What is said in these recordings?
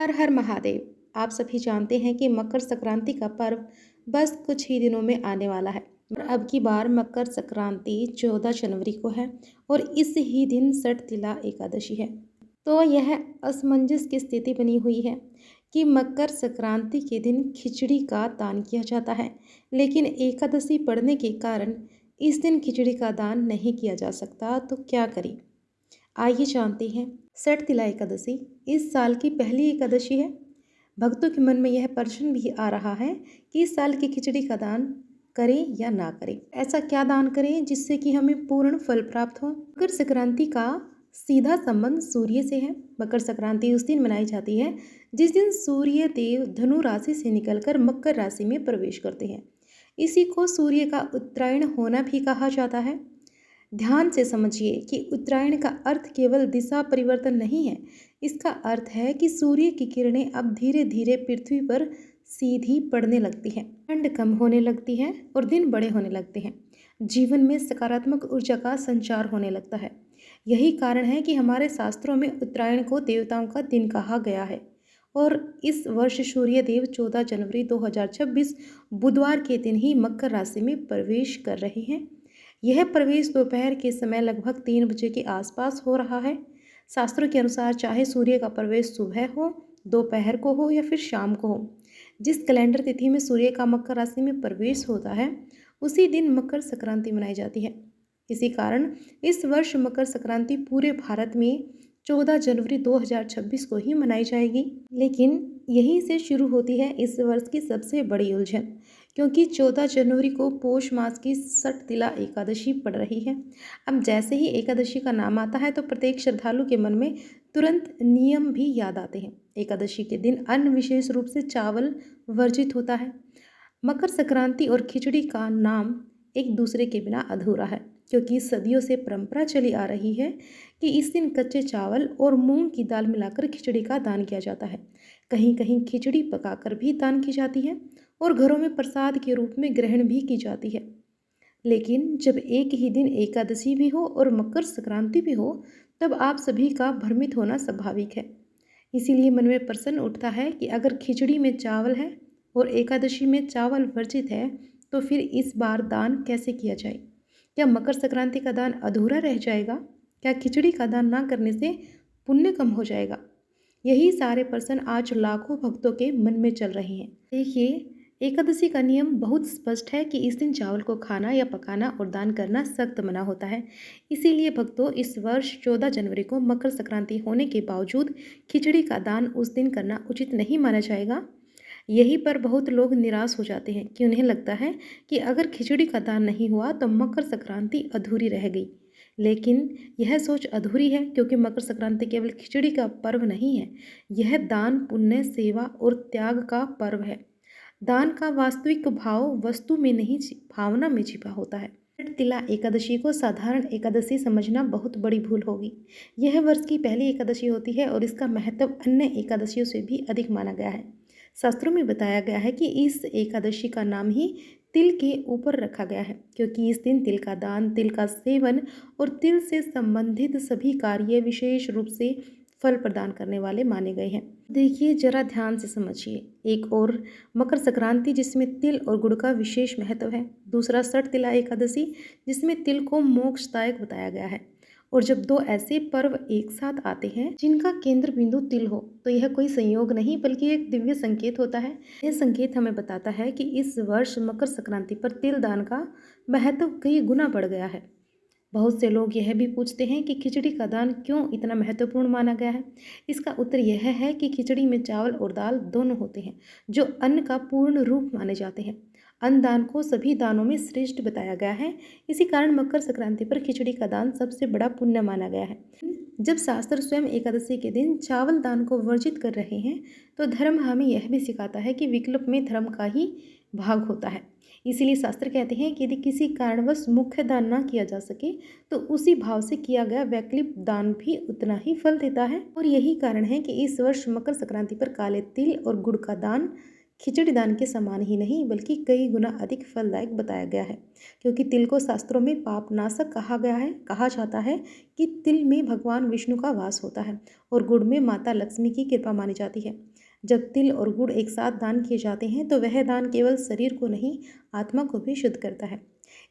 हर हर महादेव। आप सभी जानते हैं कि मकर संक्रांति का पर्व बस कुछ ही दिनों में आने वाला है। और अब की बार मकर संक्रांति 14 जनवरी को है और इस ही दिन सटतिला एकादशी है। तो यह असमंजस की स्थिति बनी हुई है कि मकर संक्रांति के दिन खिचड़ी का दान किया जाता है, लेकिन एकादशी पड़ने के कारण इस दिन खिचड़ी का दान नहीं किया जा सकता। तो क्या करें? आइए जानते हैं। सटतिला एकादशी इस साल की पहली एकादशी है। भक्तों के मन में यह प्रश्न भी आ रहा है कि इस साल की खिचड़ी का दान करें या ना करें। ऐसा क्या दान करें जिससे कि हमें पूर्ण फल प्राप्त हो। मकर संक्रांति का सीधा संबंध सूर्य से है। मकर संक्रांति उस दिन मनाई जाती है जिस दिन सूर्य देव धनु राशि से निकलकर मकर राशि में प्रवेश करते हैं। इसी को सूर्य का उत्तरायण होना भी कहा जाता है। ध्यान से समझिए कि उत्तरायण का अर्थ केवल दिशा परिवर्तन नहीं है। इसका अर्थ है कि सूर्य की किरणें अब धीरे धीरे पृथ्वी पर सीधी पड़ने लगती हैं, ठंड कम होने लगती है और दिन बड़े होने लगते हैं। जीवन में सकारात्मक ऊर्जा का संचार होने लगता है। यही कारण है कि हमारे शास्त्रों में उत्तरायण को देवताओं का दिन कहा गया है। और इस वर्ष सूर्य देव 14 जनवरी 2026 बुधवार के दिन ही मकर राशि में प्रवेश कर रहे हैं। यह प्रवेश दोपहर के समय लगभग 3 बजे के आसपास हो रहा है। शास्त्रों के अनुसार चाहे सूर्य का प्रवेश सुबह हो, दोपहर को हो या फिर शाम को हो, जिस कैलेंडर तिथि में सूर्य का मकर राशि में प्रवेश होता है उसी दिन मकर संक्रांति मनाई जाती है। इसी कारण इस वर्ष मकर संक्रांति पूरे भारत में 14 जनवरी 2026 को ही मनाई जाएगी। लेकिन यहीं से शुरू होती है इस वर्ष की सबसे बड़ी उलझन, क्योंकि 14 जनवरी को पोष मास की सटतिला एकादशी पड़ रही है। अब जैसे ही एकादशी का नाम आता है तो प्रत्येक श्रद्धालु के मन में तुरंत नियम भी याद आते हैं। एकादशी के दिन अन्न विशेष रूप से चावल वर्जित होता है। मकर संक्रांति और खिचड़ी का नाम एक दूसरे के बिना अधूरा है, क्योंकि सदियों से परंपरा चली आ रही है कि इस दिन कच्चे चावल और मूंग की दाल मिलाकर खिचड़ी का दान किया जाता है। कहीं कहीं खिचड़ी पकाकर भी दान की जाती है और घरों में प्रसाद के रूप में ग्रहण भी की जाती है। लेकिन जब एक ही दिन एकादशी भी हो और मकर संक्रांति भी हो, तब आप सभी का भ्रमित होना स्वाभाविक है। इसीलिए मन में प्रश्न उठता है कि अगर खिचड़ी में चावल है और एकादशी में चावल वर्जित है, तो फिर इस बार दान कैसे किया जाए? क्या मकर संक्रांति का दान अधूरा रह जाएगा? क्या खिचड़ी का दान ना करने से पुण्य कम हो जाएगा? यही सारे प्रश्न आज लाखों भक्तों के मन में चल रहे हैं। देखिए, एकादशी का नियम बहुत स्पष्ट है कि इस दिन चावल को खाना या पकाना और दान करना सख्त मना होता है। इसीलिए भक्तों, इस वर्ष 14 जनवरी को मकर संक्रांति होने के बावजूद खिचड़ी का दान उस दिन करना उचित नहीं माना जाएगा। यहीं पर बहुत लोग निराश हो जाते हैं कि उन्हें लगता है कि अगर खिचड़ी का दान नहीं हुआ तो मकर संक्रांति अधूरी रह गई। लेकिन यह सोच अधूरी है, क्योंकि मकर संक्रांति केवल खिचड़ी का पर्व नहीं है, यह दान, पुण्य, सेवा और त्याग का पर्व है। दान का वास्तविक भाव वस्तु में नहीं, भावना में छिपा होता है। तिला एकादशी को साधारण एकादशी समझना बहुत बड़ी भूल होगी। यह वर्ष की पहली एकादशी होती है और इसका महत्व अन्य एकादशियों से भी अधिक माना गया है। शास्त्रों में बताया गया है कि इस एकादशी का नाम ही तिल के ऊपर रखा गया है, क्योंकि इस दिन तिल का दान, तिल का सेवन और तिल से संबंधित सभी कार्य विशेष रूप से फल प्रदान करने वाले माने गए हैं। देखिए, जरा ध्यान से समझिए। एक और मकर संक्रांति जिसमें तिल और गुड़ का विशेष महत्व है, दूसरा सटतिला एकादशी जिसमें तिल को मोक्षदायक बताया गया है। और जब दो ऐसे पर्व एक साथ आते हैं जिनका केंद्र बिंदु तिल हो, तो यह कोई संयोग नहीं बल्कि एक दिव्य संकेत होता है। यह संकेत हमें बताता है कि इस वर्ष मकर संक्रांति पर तिल दान का महत्व कई गुना बढ़ गया है। बहुत से लोग यह भी पूछते हैं कि खिचड़ी का दान क्यों इतना महत्वपूर्ण माना गया है। इसका उत्तर यह है कि खिचड़ी में चावल और दाल दोनों होते हैं, जो अन्न का पूर्ण रूप माने जाते हैं। अन्न दान को सभी दानों में श्रेष्ठ बताया गया है। इसी कारण मकर संक्रांति पर खिचड़ी का दान सबसे बड़ा पुण्य माना गया है। जब शास्त्र स्वयं एकादशी के दिन चावल दान को वर्जित कर रहे हैं, तो धर्म हमें यह भी सिखाता है कि विकल्प में धर्म का ही भाग होता है। इसीलिए शास्त्र कहते हैं कि यदि किसी कारणवश मुख्य दान ना किया जा सके, तो उसी भाव से किया गया वैकल्पिक दान भी उतना ही फल देता है। और यही कारण है कि इस वर्ष मकर संक्रांति पर काले तिल और गुड़ का दान खिचड़ी दान के समान ही नहीं बल्कि कई गुना अधिक फलदायक बताया गया है, क्योंकि तिल को शास्त्रों में पापनाशक कहा जाता है कि तिल में भगवान विष्णु का वास होता है और गुड़ में माता लक्ष्मी की कृपा मानी जाती है। जब तिल और गुड़ एक साथ दान किए जाते हैं तो वह दान केवल शरीर को नहीं, आत्मा को भी शुद्ध करता है।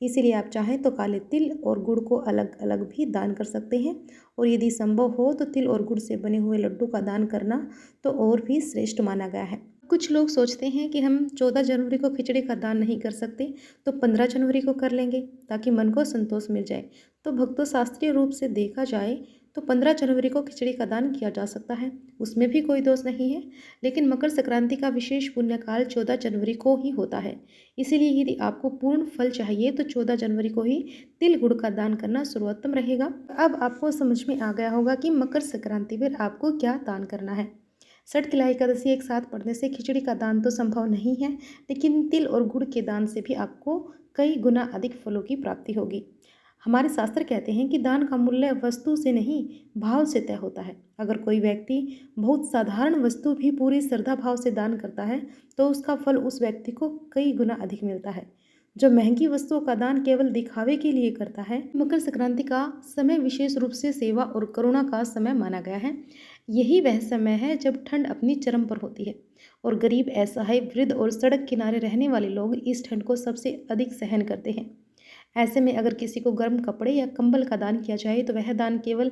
इसीलिए आप चाहें तो काले तिल और गुड़ को अलग अलग भी दान कर सकते हैं, और यदि संभव हो तो तिल और गुड़ से बने हुए लड्डू का दान करना तो और भी श्रेष्ठ माना गया है। कुछ लोग सोचते हैं कि हम 14 जनवरी को खिचड़ी का दान नहीं कर सकते तो 15 जनवरी को कर लेंगे ताकि मन को संतोष मिल जाए। तो भक्तों, शास्त्रीय रूप से देखा जाए तो 15 जनवरी को खिचड़ी का दान किया जा सकता है, उसमें भी कोई दोष नहीं है। लेकिन मकर संक्रांति का विशेष पुण्यकाल 14 जनवरी को ही होता है। इसीलिए यदि आपको पूर्ण फल चाहिए तो 14 जनवरी को ही तिल गुड़ का दान करना सर्वोत्तम रहेगा। अब आपको समझ में आ गया होगा कि मकर संक्रांति पर आपको क्या दान करना है। षटतिला एकादशी एक साथ पढ़ने से खिचड़ी का दान तो संभव नहीं है, लेकिन तिल और गुड़ के दान से भी आपको कई गुना अधिक फलों की प्राप्ति होगी। हमारे शास्त्र कहते हैं कि दान का मूल्य वस्तु से नहीं, भाव से तय होता है। अगर कोई व्यक्ति बहुत साधारण वस्तु भी पूरी श्रद्धा भाव से दान करता है तो उसका फल उस व्यक्ति को कई गुना अधिक मिलता है। जो महंगी वस्तुओं का दान केवल दिखावे के लिए करता है। मकर संक्रांति का समय विशेष रूप से सेवा और करुणा का समय माना गया है। यही वह समय है जब ठंड अपनी चरम पर होती है और गरीब, असहाय, वृद्ध और सड़क किनारे रहने वाले लोग इस ठंड को सबसे अधिक सहन करते हैं। ऐसे में अगर किसी को गर्म कपड़े या कंबल का दान किया जाए तो वह दान केवल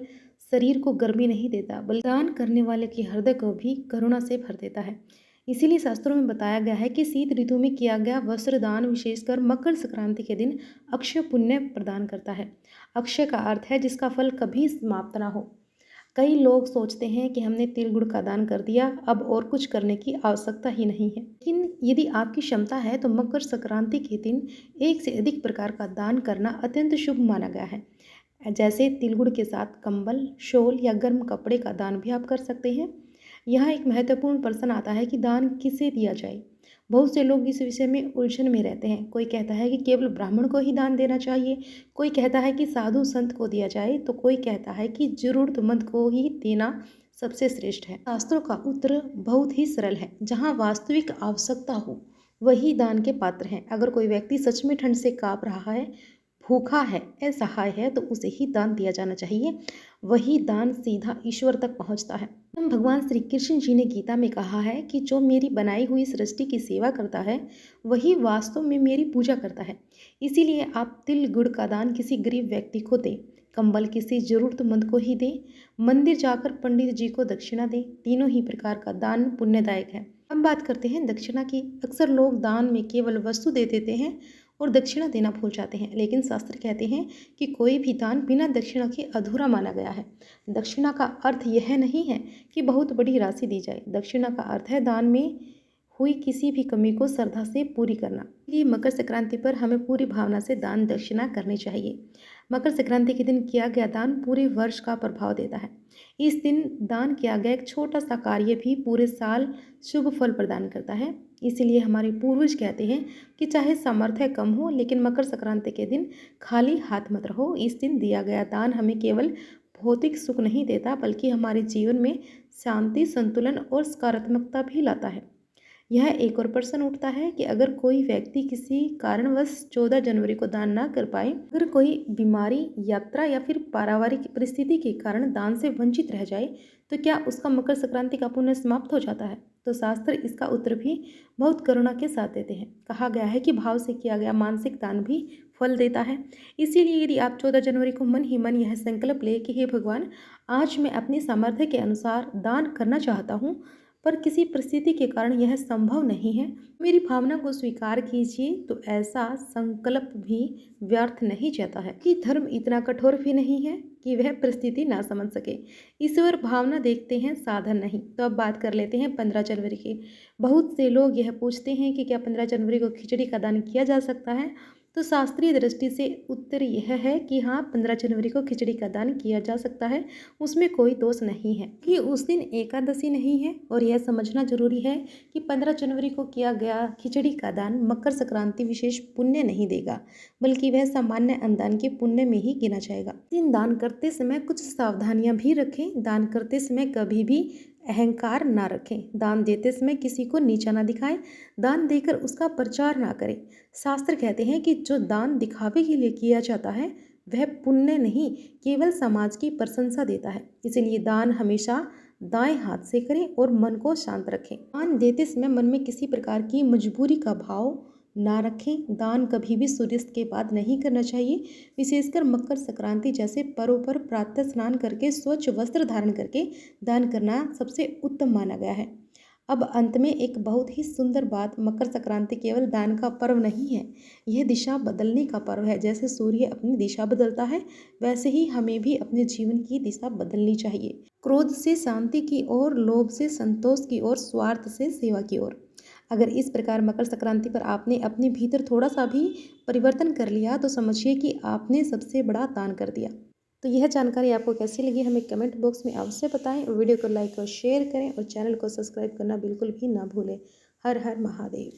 शरीर को गर्मी नहीं देता बल्कि दान करने वाले के हृदय को भी करुणा से भर देता है। इसीलिए शास्त्रों में बताया गया है कि शीत ऋतु में किया गया वस्त्र दान विशेषकर मकर संक्रांति के दिन अक्षय पुण्य प्रदान करता है। अक्षय का अर्थ है जिसका फल कभी समाप्त ना हो। कई लोग सोचते हैं कि हमने तिल गुड़ का दान कर दिया, अब और कुछ करने की आवश्यकता ही नहीं है। लेकिन यदि आपकी क्षमता है तो मकर संक्रांति के दिन एक से अधिक प्रकार का दान करना अत्यंत शुभ माना गया है। जैसे तिल गुड़ के साथ कंबल, शॉल या गर्म कपड़े का दान भी आप कर सकते हैं। यहाँ एक महत्वपूर्ण प्रश्न आता है कि दान किसे दिया जाए। बहुत से लोग इस विषय में उलझन में रहते हैं। कोई कहता है कि केवल ब्राह्मण को ही दान देना चाहिए, कोई कहता है कि साधु संत को दिया जाए, तो कोई कहता है कि जरूरतमंद को ही देना सबसे श्रेष्ठ है। शास्त्रों का उत्तर बहुत ही सरल है। जहाँ वास्तविक आवश्यकता हो वही दान के पात्र हैं। अगर कोई व्यक्ति सच में ठंड से काँप रहा है, भूखा है, असहाय है तो उसे ही दान दिया जाना चाहिए। वही दान सीधा ईश्वर तक पहुंचता है। भगवान श्री कृष्ण जी ने गीता में कहा है कि जो मेरी बनाई हुई सृष्टि की सेवा करता है वही वास्तव में मेरी पूजा करता है। इसीलिए आप तिल गुड़ का दान किसी गरीब व्यक्ति को दें, कंबल किसी जरूरतमंद को ही दें, मंदिर जाकर पंडित जी को दक्षिणा दें। तीनों ही प्रकार का दान पुण्यदायक है। हम बात करते हैं दक्षिणा की। अक्सर लोग दान में केवल वस्तु दे देते हैं और दक्षिणा देना भूल जाते हैं, लेकिन शास्त्र कहते हैं कि कोई भी दान बिना दक्षिणा के अधूरा माना गया है। दक्षिणा का अर्थ यह नहीं है कि बहुत बड़ी राशि दी जाए। दक्षिणा का अर्थ है दान में हुई किसी भी कमी को श्रद्धा से पूरी करना। ये मकर संक्रांति पर हमें पूरी भावना से दान दक्षिणा करनी चाहिए। मकर संक्रांति के दिन किया गया दान पूरे वर्ष का प्रभाव देता है। इस दिन दान किया गया एक छोटा सा कार्य भी पूरे साल शुभ फल प्रदान करता है। इसीलिए हमारे पूर्वज कहते हैं कि चाहे सामर्थ्य कम हो लेकिन मकर संक्रांति के दिन खाली हाथ मत रहो। इस दिन दिया गया दान हमें केवल भौतिक सुख नहीं देता बल्कि हमारे जीवन में शांति, संतुलन और सकारात्मकता भी लाता है। यह एक और प्रश्न उठता है कि अगर कोई व्यक्ति किसी कारणवश 14 जनवरी को दान ना कर पाए, अगर कोई बीमारी, यात्रा या फिर पारिवारिक परिस्थिति के कारण दान से वंचित रह जाए तो क्या उसका मकर संक्रांति का पुण्य समाप्त हो जाता है? तो शास्त्र इसका उत्तर भी बहुत करुणा के साथ देते हैं। कहा गया है कि भाव से किया गया मानसिक दान भी फल देता है। इसीलिए यदि आप 14 जनवरी को मन ही मन यह संकल्प ले कि हे भगवान, आज मैं अपनी सामर्थ्य के अनुसार दान करना चाहता हूँ पर किसी परिस्थिति के कारण यह संभव नहीं है, मेरी भावना को स्वीकार कीजिए, तो ऐसा संकल्प भी व्यर्थ नहीं जाता है। कि धर्म इतना कठोर भी नहीं है कि वह परिस्थिति ना समझ सके। ईश्वर भावना देखते हैं, साधन नहीं। तो अब बात कर लेते हैं 15 जनवरी की। बहुत से लोग यह पूछते हैं कि क्या 15 जनवरी को खिचड़ी का दान किया जा सकता है? तो शास्त्रीय दृष्टि से उत्तर यह है कि हाँ, 15 जनवरी को खिचड़ी का दान किया जा सकता है, उसमें कोई दोष नहीं है कि उस दिन एकादशी नहीं है। और यह समझना जरूरी है कि 15 जनवरी को किया गया खिचड़ी का दान मकर संक्रांति विशेष पुण्य नहीं देगा, बल्कि वह सामान्य अन्नदान के पुण्य में ही गिना जाएगा। दिन दान करते समय कुछ सावधानियां भी रखें। दान करते समय कभी भी अहंकार ना रखें, दान देते समय किसी को नीचा ना दिखाएं, दान देकर उसका प्रचार ना करें। शास्त्र कहते हैं कि जो दान दिखावे के लिए किया जाता है वह पुण्य नहीं, केवल समाज की प्रशंसा देता है। इसलिए दान हमेशा दाएं हाथ से करें और मन को शांत रखें। दान देते समय मन में किसी प्रकार की मजबूरी का भाव ना रखें। दान कभी भी सूर्यास्त के बाद नहीं करना चाहिए। विशेषकर मकर संक्रांति जैसे पर्व पर प्रातः स्नान करके स्वच्छ वस्त्र धारण करके दान करना सबसे उत्तम माना गया है। अब अंत में एक बहुत ही सुंदर बात, मकर संक्रांति केवल दान का पर्व नहीं है, यह दिशा बदलने का पर्व है। जैसे सूर्य अपनी दिशा बदलता है, वैसे ही हमें भी अपने जीवन की दिशा बदलनी चाहिए। क्रोध से शांति की ओर, लोभ से संतोष की ओर, स्वार्थ से सेवा की ओर। अगर इस प्रकार मकर संक्रांति पर आपने अपने भीतर थोड़ा सा भी परिवर्तन कर लिया तो समझिए कि आपने सबसे बड़ा दान कर दिया। तो यह जानकारी आपको कैसी लगी हमें कमेंट बॉक्स में अवश्य बताएं और वीडियो को लाइक और शेयर करें और चैनल को सब्सक्राइब करना बिल्कुल भी ना भूलें। हर हर महादेव।